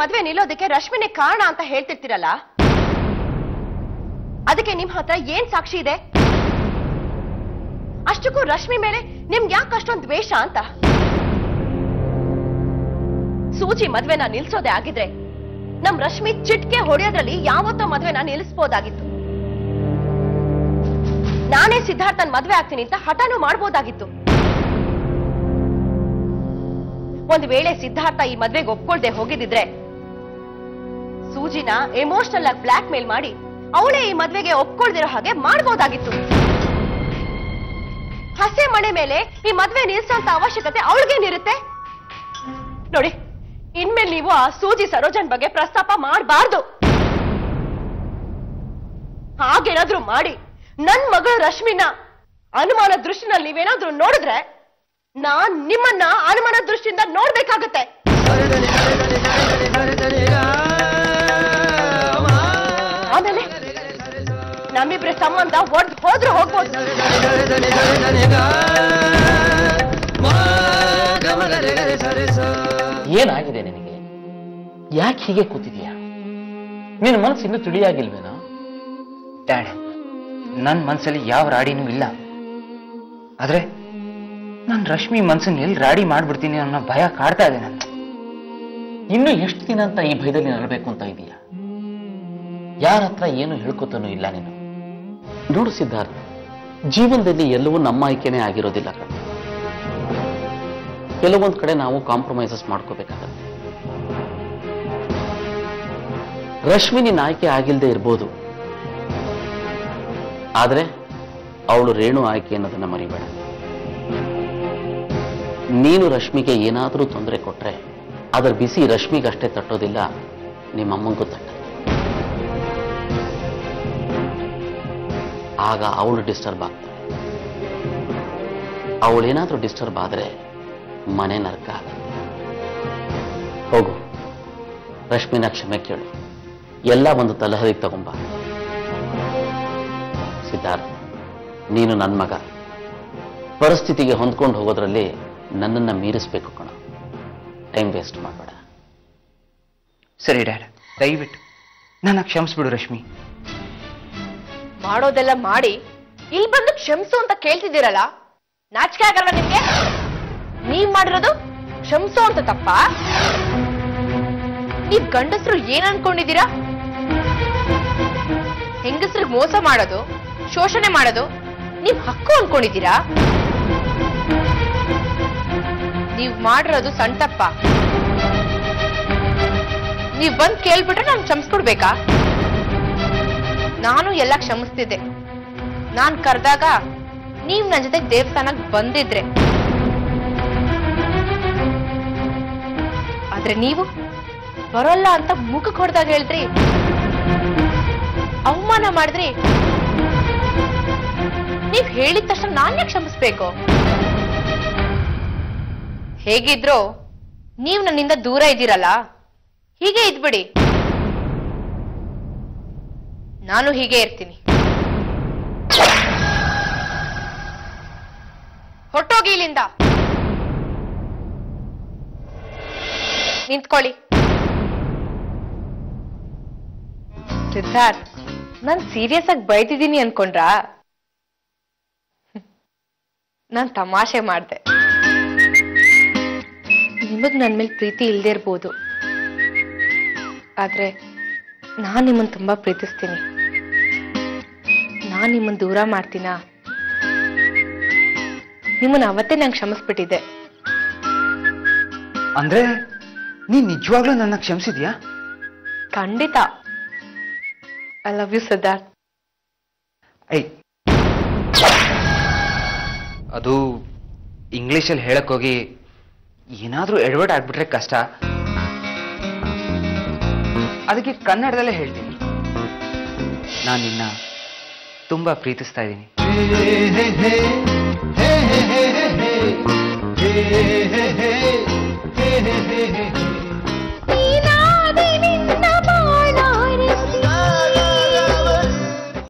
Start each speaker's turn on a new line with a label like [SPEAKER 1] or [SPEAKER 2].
[SPEAKER 1] ಮದ್ವೆ ನಿಲ್ಲೋದಕ್ಕೆ ರಶ್ಮಿನೇ ಕಾರಣ ಅಂತ ಹೇಳ್ತಿರ್ತೀರಲ್ಲ, ಅದಕ್ಕೆ ನಿಮ್ ಹತ್ರ ಏನ್ ಸಾಕ್ಷಿ ಇದೆ? ಅಷ್ಟಕ್ಕೂ ರಶ್ಮಿ ಮೇಲೆ ನಿಮ್ಗೆ ಯಾಕೆ ಅಷ್ಟೊಂದು ದ್ವೇಷ ಅಂತ? ಸೂಜಿ ಮದ್ವೆನ ನಿಲ್ಸೋದೇ ಆಗಿದ್ರೆ ನಮ್ ರಶ್ಮಿ ಚಿಟ್ಕೆ ಹೊಡೆಯೋದ್ರಲ್ಲಿ ಯಾವತ್ತೋ ಮದ್ವೆನ ನಿಲ್ಲಿಸಬಹುದಾಗಿತ್ತು. ನಾನೇ ಸಿದ್ಧಾರ್ಥನ್ ಮದ್ವೆ ಆಗ್ತೀನಿ ಅಂತ ಹಠನೂ ಮಾಡ್ಬೋದಾಗಿತ್ತು. ಒಂದ್ ವೇಳೆ ಸಿದ್ಧಾರ್ಥ ಈ ಮದ್ವೆಗೆ ಒಪ್ಕೊಳ್ದೆ ಹೋಗಿದ್ರೆ ಸೂಜಿನ ಎಮೋಷನಲ್ ಆಗಿ ಬ್ಲಾಕ್ ಮೇಲ್ ಮಾಡಿ ಅವಳೇ ಈ ಮದ್ವೆಗೆ ಒಪ್ಕೊಳ್ದಿರೋ ಹಾಗೆ ಮಾಡ್ಬೋದಾಗಿತ್ತು. ಹಸೆ ಮನೆ ಮೇಲೆ ಈ ಮದ್ವೆ ನಿಲ್ಸೋಂತ ಅವಶ್ಯಕತೆ ಅವಳಿಗೇನಿರುತ್ತೆ? ನೋಡಿ, ಇನ್ಮೇಲೆ ನೀವು ಆ ಸೂಜಿ ಸರೋಜನ್ ಬಗ್ಗೆ ಪ್ರಸ್ತಾಪ ಮಾಡಬಾರ್ದು. ಹಾಗೇನಾದ್ರೂ ಮಾಡಿ ನನ್ ಮಗಳು ರಶ್ಮಿನ ಅನುಮಾನ ದೃಷ್ಟಿನಲ್ಲಿ ನೀವೇನಾದ್ರೂ ನೋಡಿದ್ರೆ ನಾನ್ ನಿಮ್ಮನ್ನ ಅನುಮಾನ ದೃಷ್ಟಿಯಿಂದ ನೋಡ್ಬೇಕಾಗತ್ತೆ. ಆಮೇಲೆ ನಮ್ಮಿಬ್ರ ಸಂಬಂಧ ಒಡ್ದು ಹೋದ್ರೂ ಹೋಗ್ಬೋದು.
[SPEAKER 2] ಏನಾಗಿದೆ ನಿನಗೆ? ಯಾಕೆ ಹೀಗೆ ಕೂತಿದೀಯಾ? ನಿನ್ನ ಮನಸ್ಸು ಇನ್ನೂ ತಿಳಿಯಾಗಿಲ್ವೇನೋ?
[SPEAKER 3] ಡ್ಯಾಡ್, ನನ್ನ ಮನಸ್ಸಲ್ಲಿ ಯಾವ ರಾಡಿನೂ ಇಲ್ಲ. ಆದ್ರೆ ನಾನು ರಶ್ಮಿ ಮನ್ಸನ್ನ ಎಲ್ಲಿ ರಾಡಿ ಮಾಡ್ಬಿಡ್ತೀನಿ ಅನ್ನೋ ಭಯ ಕಾಡ್ತಾ ಇದೆ ನನ್ನ.
[SPEAKER 2] ಇನ್ನು ಎಷ್ಟು ದಿನ ಅಂತ ಈ ಭಯದಲ್ಲಿ ನಡಬೇಕು ಅಂತ ಇದೀಯಾ? ಯಾರ ಹತ್ರ ಏನು ಹೇಳ್ಕೊತಾನೂ ಇಲ್ಲ ನೀನು. ನೋಡು ಸಿದ್ಧಾರ್ಥ, ಜೀವನದಲ್ಲಿ ಎಲ್ಲವೂ ನಮ್ಮ ಆಯ್ಕೆನೇ ಆಗಿರೋದಿಲ್ಲ ಕಣ. ಕೆಲವೊಂದು ಕಡೆ ನಾವು ಕಾಂಪ್ರಮೈಸಸ್ ಮಾಡ್ಕೋಬೇಕಾಗತ್ತೆ. ರಶ್ಮಿ ನಿನ್ನ ಆಯ್ಕೆ ಆಗಿಲ್ಲದೆ ಇರ್ಬೋದು, ಆದ್ರೆ ಅವಳು ರೇಣು ಆಯ್ಕೆ ಅನ್ನೋದನ್ನ ಮರಿಬೇಡ. ನೀನು ರಶ್ಮಿಗೆ ಏನಾದರೂ ತೊಂದರೆ ಕೊಟ್ರೆ ಅದರ ಬಿಸಿ ರಶ್ಮಿಗಷ್ಟೇ ತಟ್ಟೋದಿಲ್ಲ, ನಿಮ್ಮಮ್ಮಂಗೂ ತಟ್ಟ. ಆಗ ಅವಳು ಡಿಸ್ಟರ್ಬ್ ಆಗ್ತಾಳೆ. ಅವಳೇನಾದ್ರೂ ಡಿಸ್ಟರ್ಬ್ ಆದ್ರೆ ಮನೆ ನರಕ ಆಗುತ್ತೆ. ಹೋಗು, ರಶ್ಮಿನ ಕ್ಷಮೆ ಕೇಳು, ಎಲ್ಲ ಒಂದು ತಲಹದಿಗೆ ತಗೊಂಬ. ಸಿದ್ಧಾರ್ಥ, ನೀನು ನನ್ನ ಮಗ, ಪರಿಸ್ಥಿತಿಗೆ ಹೊಂದ್ಕೊಂಡು ಹೋಗೋದ್ರಲ್ಲಿ ನನ್ನನ್ನ ಮೀರಿಸ್ಬೇಕು ಕಣ. ಟೈಮ್ ವೇಸ್ಟ್ ಮಾಡಬೇಡ.
[SPEAKER 3] ಸರಿ ಡ್ಯಾಡ್, ದಯವಿಟ್ಟು ನನ್ನ ಕ್ಷಮಿಸ್ಬಿಡು ರಶ್ಮಿ.
[SPEAKER 1] ಮಾಡೋದೆಲ್ಲ ಮಾಡಿ ಇಲ್ಲಿ ಬಂದು ಕ್ಷಮಿಸು ಅಂತ ಕೇಳ್ತಿದ್ದೀರಲ್ಲ, ನಾಚಿಕೆ ಆಗಲ್ಲ ನಿಮ್ಗೆ? ನೀವ್ ಮಾಡಿರೋದು ಕ್ಷಮಿಸು ಅಂತ ತಪ್ಪ? ನೀವ್ ಗಂಡಸರು ಏನ್ ಅನ್ಕೊಂಡಿದ್ದೀರಾ? ಹೆಂಗಸರಿಗೆ ಮೋಸ ಮಾಡೋದು, ಶೋಷಣೆ ಮಾಡೋದು ನೀವ್ ಹಕ್ಕು ಅನ್ಕೊಂಡಿದ್ದೀರಾ? ನೀವ್ ಮಾಡಿರೋದು ಸಣ್ಣ ತಪ್ಪ. ನೀವ್ ಬಂದ್ ಕೇಳ್ಬಿಟ್ರೆ ನಾನು ಕ್ಷಮಿಸ್ಕೊಡ್ಬೇಕಾ? ನಾನು ಎಲ್ಲ ಕ್ಷಮಿಸ್ತಿದ್ದೆ. ನಾನ್ ಕರೆದಾಗ ನೀವ್ ನನ್ನ ಜೊತೆ ದೇವಸ್ಥಾನಕ್ಕೆ ಬಂದಿದ್ರೆ. ಆದ್ರೆ ನೀವು ಬರೋಲ್ಲ ಅಂತ ಮುಖಕ್ಕೆ ಹೊಡೆದಾಗ ಹೇಳಿದ್ರಿ, ಅವಮಾನ ಮಾಡಿದ್ರಿ. ನೀವ್ ಹೇಳಿದ ತಕ್ಷಣ ನಾನೇ ಕ್ಷಮಿಸ್ಬೇಕು? ಹೇಗಿದ್ರು ನೀವ್ ನನ್ನಿಂದ ದೂರ ಇದ್ದೀರಲ್ಲ, ಹೀಗೆ ಇದ್ಬಿಡಿ. ನಾನು ಹೀಗೆ ಇರ್ತೀನಿ. ಹೊರಟೋಗಿ ಇಲ್ಲಿಂದ. ನಿಂತ್ಕೊಳ್ಳಿ. ಸಿದ್ಧಾರ್ಥ್, ನಾನ್ ಸೀರಿಯಸ್ ಆಗಿ ಬೈತಿದ್ದೀನಿ ಅನ್ಕೊಂಡ್ರಾ? ನಾನ್ ತಮಾಷೆ ಮಾಡ್ದೆ. ನಿಮಗ್ ನನ್ ಮೇಲೆ ಪ್ರೀತಿ ಇಲ್ದೇ ಇರ್ಬೋದು, ಆದ್ರೆ ನಾನ್ ನಿಮ್ಮನ್ ತುಂಬಾ ಪ್ರೀತಿಸ್ತೀನಿ. ನಾನ್ ನಿಮ್ಮನ್ ದೂರ ಮಾಡ್ತೀನ? ನಿಮ್ಮನ್ನ ಅವತ್ತೇ ನಂಗೆ ಕ್ಷಮಿಸ್ಬಿಟ್ಟಿದ್ದೆ.
[SPEAKER 3] ಅಂದ್ರೆ ನೀನ್ ನಿಜವಾಗ್ಲೂ ನನ್ನ ಕ್ಷಮಿಸಿದ್ಯಾ?
[SPEAKER 1] ಖಂಡಿತ. I love you Siddharth.
[SPEAKER 3] ಅದು ಇಂಗ್ಲಿಷಲ್ಲಿ ಹೇಳಕ್ ಹೋಗಿ ಏನಾದ್ರೂ ಎಡವಟ್ ಆಗ್ಬಿಟ್ರೆ ಕಷ್ಟ. ಅದಕ್ಕೆ ಕನ್ನಡದಲ್ಲೇ ಹೇಳ್ತೀನಿ. ನಾನು ನಿನ್ನ ತುಂಬಾ ಪ್ರೀತಿಸ್ತಾ ಇದ್ದೀನಿ.